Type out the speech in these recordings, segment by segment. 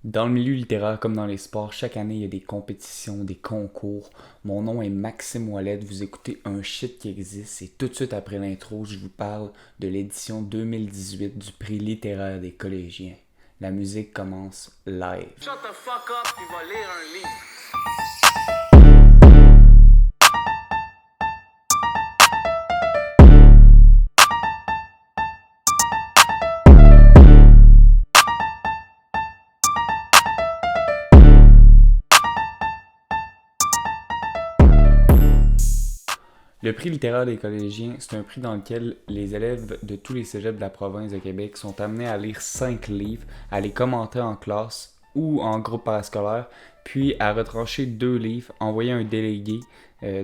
Dans le milieu littéraire comme dans les sports, chaque année il y a des compétitions, des concours. Mon nom est Maxime Ouellet, vous écoutez un shit qui existe et tout de suite après l'intro, je vous parle de l'édition 2018 du prix littéraire des collégiens. La musique commence live. Shut the fuck up, tu vas lire un livre. Le prix littéraire des collégiens, c'est un prix dans lequel les élèves de tous les cégeps de la province de Québec sont amenés à lire 5 livres, à les commenter en classe ou en groupe parascolaire, puis à retrancher 2 livres, envoyer un délégué,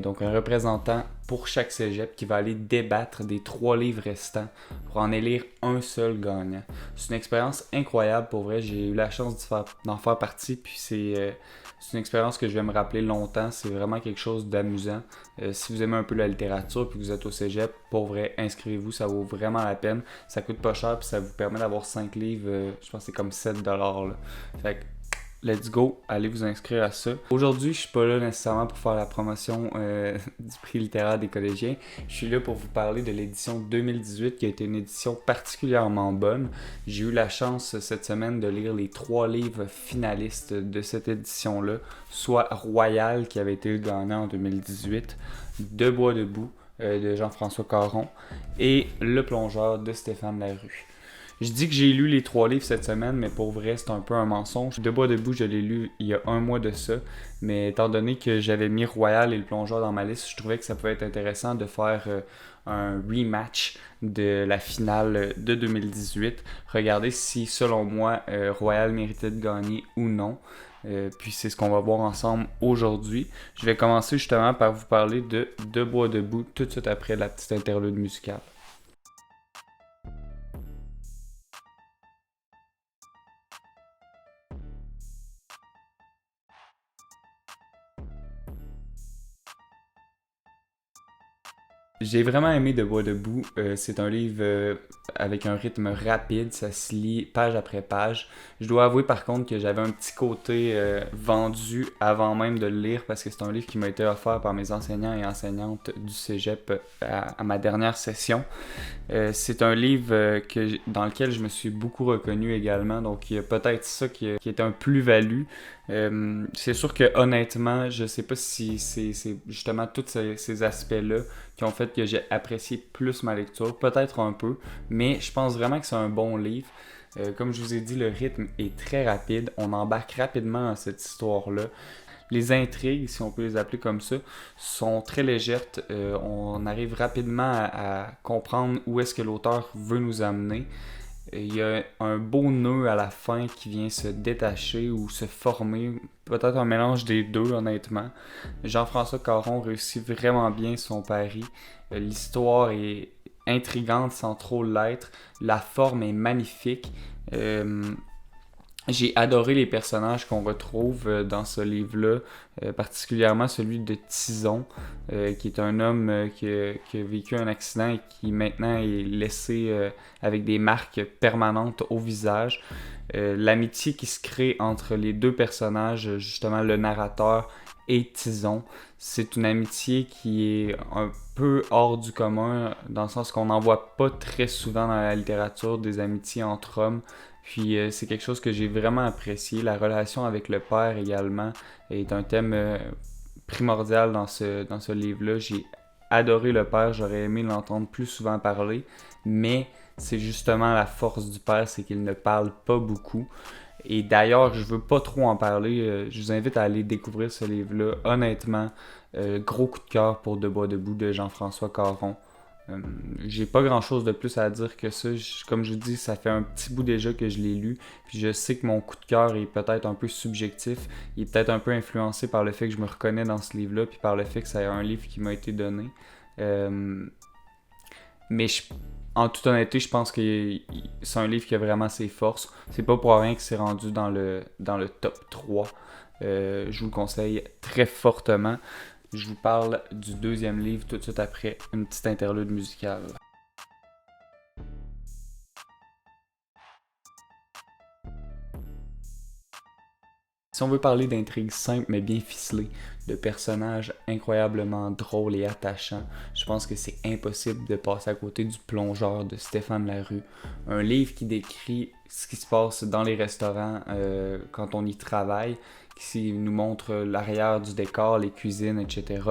donc un représentant pour chaque cégep qui va aller débattre des 3 livres restants pour en élire un seul gagnant. C'est une expérience incroyable pour vrai, j'ai eu la chance d'en faire partie, puis c'est une expérience que je vais me rappeler longtemps, c'est vraiment quelque chose d'amusant. Si vous aimez un peu la littérature puis que vous êtes au cégep, pour vrai, inscrivez-vous, ça vaut vraiment la peine. Ça coûte pas cher puis ça vous permet d'avoir 5 livres, je pense que c'est comme 7$ là. Fait que let's go, allez vous inscrire à ça. Aujourd'hui, je suis pas là nécessairement pour faire la promotion du prix littéraire des collégiens. Je suis là pour vous parler de l'édition 2018 qui a été une édition particulièrement bonne. J'ai eu la chance cette semaine de lire les 3 livres finalistes de cette édition-là, soit Royal qui avait été le gagnant en 2018, De Bois debout de Jean-François Caron et Le Plongeur de Stéphane Larue. Je dis que j'ai lu les 3 livres cette semaine, mais pour vrai, c'est un peu un mensonge. De Bois debout, je l'ai lu il y a un mois de ça, mais étant donné que j'avais mis Royal et Le Plongeur dans ma liste, je trouvais que ça pouvait être intéressant de faire un rematch de la finale de 2018. Regardez si, selon moi, Royal méritait de gagner ou non. Puis c'est ce qu'on va voir ensemble aujourd'hui. Je vais commencer justement par vous parler De Bois debout tout de suite après la petite interlude musicale. J'ai vraiment aimé De Bois debout. C'est un livre avec un rythme rapide, ça se lit page après page. Je dois avouer par contre que j'avais un petit côté vendu avant même de le lire parce que c'est un livre qui m'a été offert par mes enseignants et enseignantes du cégep à ma dernière session. C'est un livre dans lequel je me suis beaucoup reconnu également, donc il y a peut-être ça qui est un plus-value. C'est sûr que honnêtement, je sais pas si c'est justement tous ces aspects-là qui ont fait que j'ai apprécié plus ma lecture, peut-être un peu, mais je pense vraiment que c'est un bon livre. Comme je vous ai dit, le rythme est très rapide, on embarque rapidement dans cette histoire-là. Les intrigues, si on peut les appeler comme ça, sont très légères. On arrive rapidement à comprendre où est-ce que l'auteur veut nous amener. Il y a un beau nœud à la fin qui vient se détacher ou se former. Peut-être un mélange des deux, honnêtement. Jean-François Caron réussit vraiment bien son pari. L'histoire est intrigante sans trop l'être. La forme est magnifique. J'ai adoré les personnages qu'on retrouve dans ce livre-là, particulièrement celui de Tison, qui est un homme qui a vécu un accident et qui maintenant est laissé avec des marques permanentes au visage. L'amitié qui se crée entre les deux personnages, justement le narrateur et Tison, c'est une amitié qui est un peu hors du commun, dans le sens qu'on n'en voit pas très souvent dans la littérature des amitiés entre hommes. Puis c'est quelque chose que j'ai vraiment apprécié. La relation avec le père également est un thème primordial dans ce livre-là. J'ai adoré le père, j'aurais aimé l'entendre plus souvent parler, mais c'est justement la force du père, c'est qu'il ne parle pas beaucoup. Et d'ailleurs, je veux pas trop en parler. Je vous invite à aller découvrir ce livre-là. Honnêtement, gros coup de cœur pour De Bois debout de Jean-François Caron. J'ai pas grand chose de plus à dire que ça. Comme je vous dis, ça fait un petit bout déjà que je l'ai lu. Puis je sais que mon coup de cœur est peut-être un peu subjectif. Il est peut-être un peu influencé par le fait que je me reconnais dans ce livre-là. Puis par le fait que c'est un livre qui m'a été donné. Mais en toute honnêteté, je pense que c'est un livre qui a vraiment ses forces. C'est pas pour rien que c'est rendu dans le top 3. Je vous le conseille très fortement. Je vous parle du deuxième livre tout de suite après une petite interlude musicale. Si on veut parler d'intrigues simples mais bien ficelées, de personnages incroyablement drôles et attachants, je pense que c'est impossible de passer à côté du Plongeur de Stéphane Larue. Un livre qui décrit ce qui se passe dans les restaurants quand on y travaille, qui nous montre l'arrière du décor, les cuisines, etc.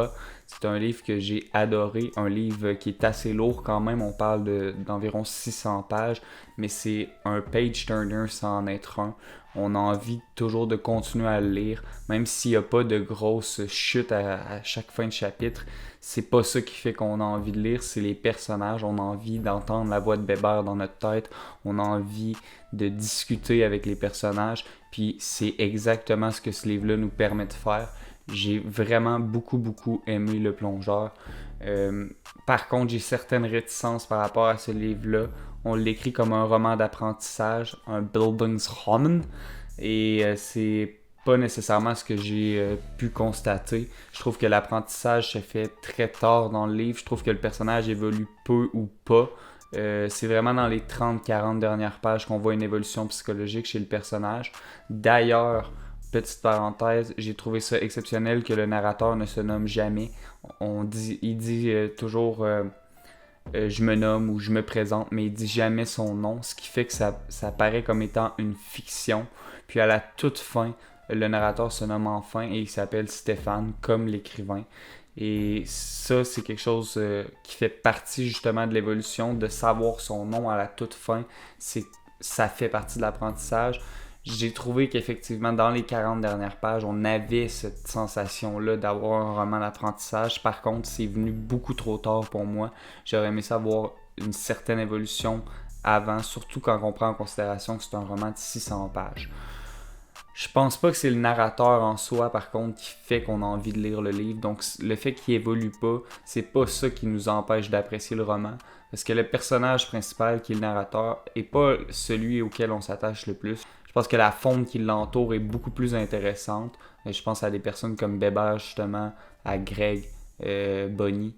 C'est un livre que j'ai adoré, un livre qui est assez lourd quand même, on parle d'environ 600 pages, mais c'est un page-turner sans en être un. On a envie toujours de continuer à le lire, même s'il n'y a pas de grosses chutes à chaque fin de chapitre. C'est pas ça qui fait qu'on a envie de lire, c'est les personnages. On a envie d'entendre la voix de Bébert dans notre tête. On a envie de discuter avec les personnages. Puis c'est exactement ce que ce livre-là nous permet de faire. J'ai vraiment beaucoup aimé Le Plongeur. Par contre, j'ai certaines réticences par rapport à ce livre-là. On l'écrit comme un roman d'apprentissage, un Bildungsroman, et c'est pas nécessairement ce que j'ai pu constater. Je trouve que l'apprentissage se fait très tard dans le livre. Je trouve que le personnage évolue peu ou pas. C'est vraiment dans les 30-40 dernières pages qu'on voit une évolution psychologique chez le personnage. D'ailleurs, petite parenthèse, j'ai trouvé ça exceptionnel que le narrateur ne se nomme jamais. Il dit toujours je me nomme ou je me présente, mais il dit jamais son nom, ce qui fait que ça paraît comme étant une fiction. Puis à la toute fin, le narrateur se nomme enfin et il s'appelle Stéphane, comme l'écrivain. Et ça, c'est quelque chose qui fait partie justement de l'évolution, de savoir son nom à la toute fin. Ça fait partie de l'apprentissage. J'ai trouvé qu'effectivement, dans les 40 dernières pages, on avait cette sensation-là d'avoir un roman d'apprentissage. Par contre, c'est venu beaucoup trop tard pour moi. J'aurais aimé savoir une certaine évolution avant, surtout quand on prend en considération que c'est un roman de 600 pages. Je pense pas que c'est le narrateur en soi, par contre, qui fait qu'on a envie de lire le livre. Donc, le fait qu'il évolue pas, c'est pas ça qui nous empêche d'apprécier le roman. Parce que le personnage principal, qui est le narrateur, est pas celui auquel on s'attache le plus. Je pense que la faune qui l'entoure est beaucoup plus intéressante. Je pense à des personnes comme Bébert, justement, à Greg, Bonnie.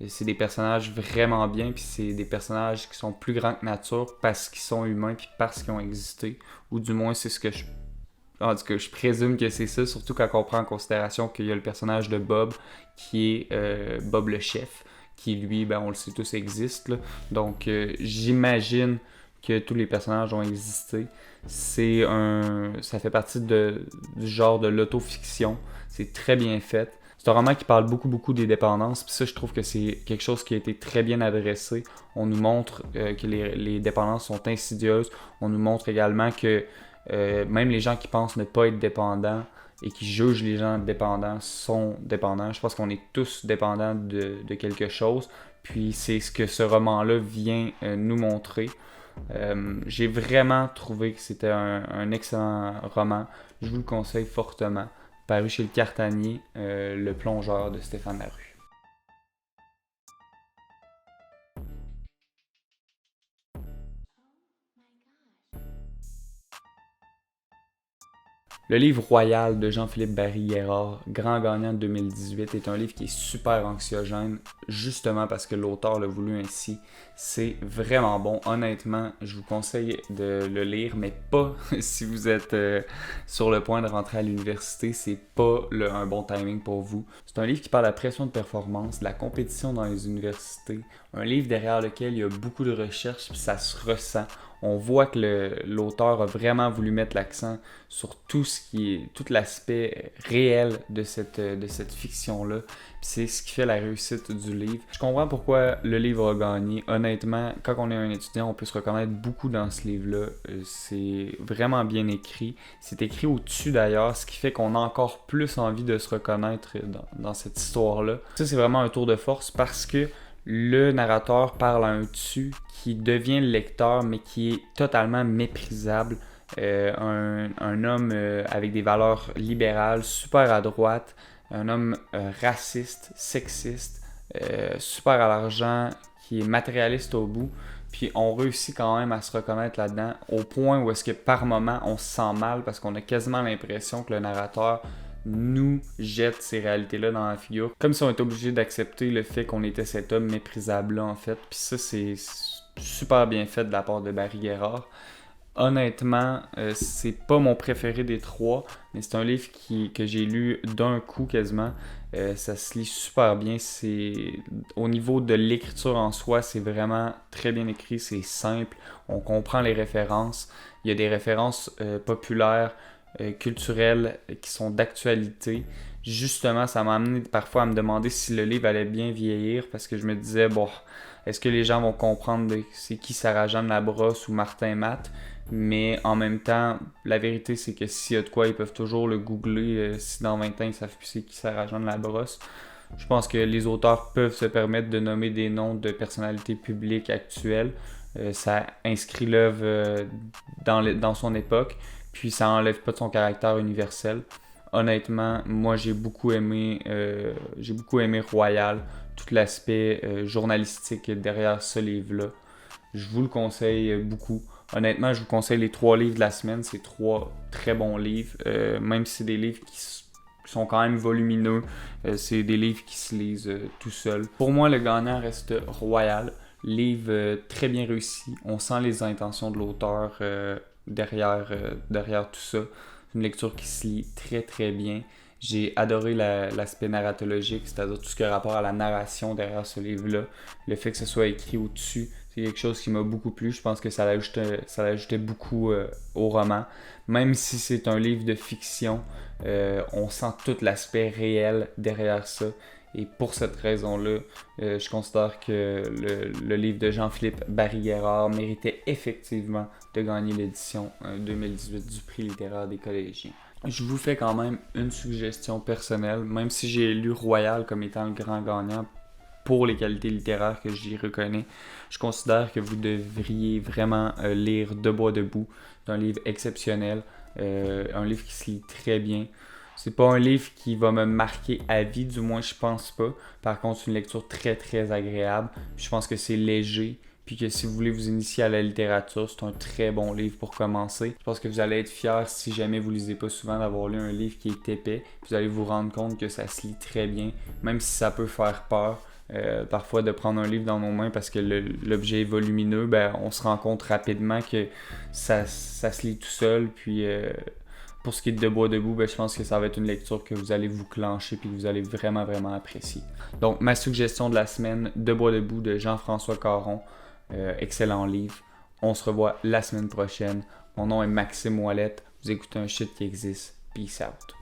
C'est des personnages vraiment bien, puis c'est des personnages qui sont plus grands que nature parce qu'ils sont humains, puis parce qu'ils ont existé. Ou du moins, c'est ce que en tout cas, je présume que c'est ça, surtout quand on prend en considération qu'il y a le personnage de Bob, qui est Bob le chef, qui lui, ben, on le sait tous, existe. Là. Donc, j'imagine que tous les personnages ont existé. Ça fait partie du genre de l'autofiction. C'est très bien fait. C'est un roman qui parle beaucoup des dépendances. Puis ça, je trouve que c'est quelque chose qui a été très bien adressé. On nous montre que les dépendances sont insidieuses. On nous montre également que même les gens qui pensent ne pas être dépendants et qui jugent les gens dépendants sont dépendants. Je pense qu'on est tous dépendants de quelque chose. Puis c'est ce que ce roman-là vient nous montrer. J'ai vraiment trouvé que c'était un excellent roman. Je vous le conseille fortement. Paru chez le Cartanier, Le Plongeur de Stéphane Larue. Le livre Royal de Jean-Philippe Barry-Guerrard, grand gagnant de 2018, est un livre qui est super anxiogène, justement parce que l'auteur l'a voulu ainsi. C'est vraiment bon. Honnêtement, je vous conseille de le lire, mais pas si vous êtes sur le point de rentrer à l'université. C'est pas un bon timing pour vous. C'est un livre qui parle de la pression de performance, de la compétition dans les universités. Un livre derrière lequel il y a beaucoup de recherches, puis ça se ressent. On voit que l'auteur a vraiment voulu mettre l'accent sur tout l'aspect réel de cette fiction-là. Puis c'est ce qui fait la réussite du livre. Je comprends pourquoi le livre a gagné. Honnêtement, quand on est un étudiant, on peut se reconnaître beaucoup dans ce livre-là. C'est vraiment bien écrit. C'est écrit au-dessus d'ailleurs, ce qui fait qu'on a encore plus envie de se reconnaître dans cette histoire-là. Ça, c'est vraiment un tour de force parce que le narrateur parle à un tu qui devient le lecteur, mais qui est totalement méprisable. Un homme avec des valeurs libérales, super à droite, un homme raciste, sexiste, super à l'argent, qui est matérialiste au bout. Puis on réussit quand même à se reconnaître là-dedans, au point où est-ce que par moment on se sent mal parce qu'on a quasiment l'impression que le narrateur nous jette ces réalités-là dans la figure. Comme si on était obligé d'accepter le fait qu'on était cet homme méprisable-là, en fait. Puis ça, c'est super bien fait de la part de Barry-Guerrard. Honnêtement, c'est pas mon préféré des trois, mais c'est un livre que j'ai lu d'un coup quasiment. Ça se lit super bien. Au niveau de l'écriture en soi, c'est vraiment très bien écrit, c'est simple. On comprend les références. Il y a des références populaires, culturelles qui sont d'actualité. Justement, ça m'a amené parfois à me demander si le livre allait bien vieillir parce que je me disais, bon, est-ce que les gens vont comprendre c'est qui Sarah-Jeanne Labrosse ou Martin Matt? Mais en même temps, la vérité, c'est que s'il y a de quoi, ils peuvent toujours le googler. Si dans 20 ans, ils savent plus c'est qui Sarah-Jeanne Labrosse. Je pense que les auteurs peuvent se permettre de nommer des noms de personnalités publiques actuelles. Ça inscrit l'œuvre dans son époque, puis ça enlève pas de son caractère universel. Honnêtement, moi j'ai beaucoup aimé Royal, tout l'aspect journalistique derrière ce livre-là. Je vous le conseille beaucoup. Honnêtement, je vous conseille les 3 livres de la semaine. C'est 3 très bons livres. Même si c'est des livres qui sont quand même volumineux, c'est des livres qui se lisent tout seuls. Pour moi, le gagnant reste Royal. Livre très bien réussi. On sent les intentions de l'auteur derrière tout ça. C'est une lecture qui se lit très très bien. J'ai adoré l'aspect narratologique, c'est-à-dire tout ce qui a rapport à la narration derrière ce livre-là. Le fait que ce soit écrit au-dessus, c'est quelque chose qui m'a beaucoup plu. Je pense que ça l'ajoutait beaucoup au roman. Même si c'est un livre de fiction, on sent tout l'aspect réel derrière ça. Et pour cette raison-là, je considère que le livre de Jean-Philippe Barry-Guerrard méritait effectivement de gagner l'édition 2018 du prix littéraire des collégiens. Je vous fais quand même une suggestion personnelle, même si j'ai lu Royal comme étant le grand gagnant pour les qualités littéraires que j'y reconnais, je considère que vous devriez vraiment lire Debout debout. C'est un livre exceptionnel, un livre qui se lit très bien. C'est pas un livre qui va me marquer à vie, du moins je pense pas. Par contre, c'est une lecture très très agréable. Je pense que c'est léger. Puis que si vous voulez vous initier à la littérature, c'est un très bon livre pour commencer. Je pense que vous allez être fiers si jamais vous lisez pas souvent d'avoir lu un livre qui est épais. Vous allez vous rendre compte que ça se lit très bien, même si ça peut faire peur. Parfois de prendre un livre dans nos mains parce que l'objet est volumineux, ben, on se rend compte rapidement que ça se lit tout seul. Puis pour ce qui est de Debout debout, ben, je pense que ça va être une lecture que vous allez vous clencher et que vous allez vraiment vraiment apprécier. Donc ma suggestion de la semaine, Debout debout de Jean-François Caron. Excellent livre. On se revoit la semaine prochaine. Mon nom est Maxime Ouellette. Vous écoutez un shit qui existe. Peace out.